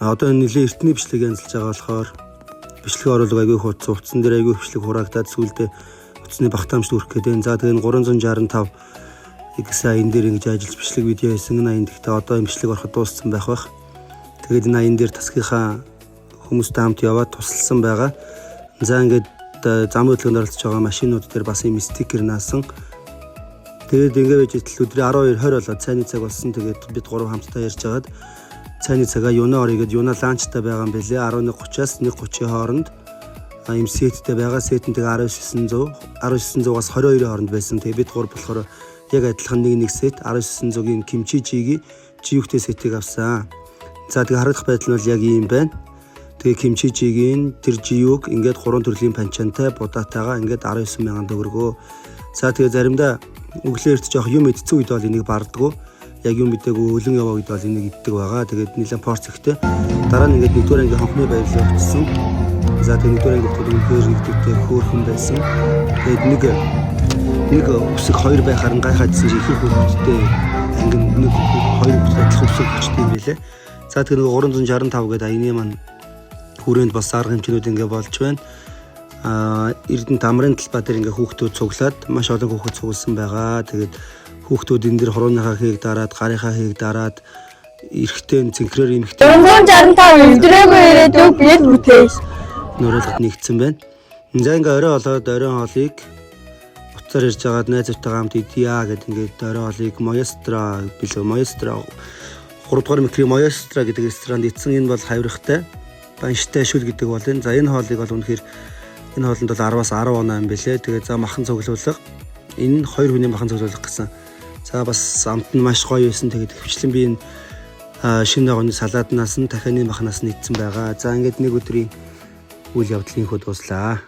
Одоо нэлээд эртний бичлэг янзлж байгаа болохоор бичлэг оруулаг аягүй хуудсан утсан дээр аягүй бичлэг хураагдаад сүулдэ утасны багтаамжт үрэх гэдэг. За тэгээ 365 XA энэ дээр ингэж ажиллаж бичлэг видео хийсэн 80 гэхдээ одоо энэ бичлэг ороход дууссан байх. Тэгээд энэ 80 дээр тасгийнхаа хүмүүстэй хамт яваад тусалсан байгаа. За ингээд зам хөдөлгөөнд оролцож байгаа машинууд дээр бас юм стикер наасан. Тэгээд ингээд байж итэл өдрийн 12:20 болоод цайны цаг болсон. Тэгээд бид гурав хамтдаа ярьж байгаад цайны цагаа юуна орё гэд юуна ланчтай байгаа юм бэлээ. 11:30-аас 1:30 хооронд юм сеттэй байгаа. Сет нь тэгээ 1900-аас 22-ийн хооронд байсан. Тэгээ бид гурав болохоор яг адилхан нэг сет 1900-ийн кимчи жиги жиюхтэй сетийг авсан. За тэгээ харагдах байдал нь бол яг ийм байна. Тэгээ кимчи жигийн тэр жиюг ингээд 3 төрлийн панчантай будаатайгаа ингээд 19,000 төгрөгөө. За тэгээ заримдаа өглөөрт жоох юм идсэн үед бол энийг бардггүй. Яг юм мэдээгүй өлөн яваа үед бол энийг иддэг байгаа. Тэгээд нэлээд порц ихтэй. Дараа нь ингээд нэгдүгээр ангийн хонхны баярлал өгсөн. За тэгээд нэгдүгээр ангийн хөтөл үнэхээр нэгдвэртэй хөөрхөн байсан. Тэгээд нэг үсэг хоёр байхаар нь гайхаадсэн чи их хөвгттэй ангин нэг хоёр адилхан үсэг хүчтэй юм билээ. За тэгээд 365 гэдэг аяны маань хүрээнд бас арга хэмжээнүүд ингээд болж байна. Эрдэнэ тамрын талбай дээр ингээ хүүхдүүд цуглаад маш олон хүүхэд цугласан байгаа. Тэгээд хүүхдүүд энэ дэр хорооныхаа хийг дараад, гарынхаа хийг дараад эрэгтэй цэнхрээр эмэгтэй 365 өдрөөгөө ирээд өг бид бүтээж нөрөлд нэгдсэн байна. За ингээ орой болоод оройн хоолыг уцаар ирж байгаад найзтайгаа хамт идъя гэдэг ингээд оройн хоолыг Маэстро 3 дугаар микро Маэстро гэдэг ресторанд идсэн. Энэ бол хавиргатай банштай шүл гэдэг бол энэ. За энэ хоолыг бол үнэхээр энэ хоолнд бол 10-аас 10 оноо юм бэлээ. Тэгээд за махан цуглуулга. Энэ 2 хүний махан цуглуулга гэсэн. За бас амт нь маш гоё байсан. Тэгээд хвчлэн би энэ шинэ огны салааднаас нь дахианы махнаас нь идсэн байгаа. За ингээд нэг өдрийн үйл явдлын хөө дуслаа.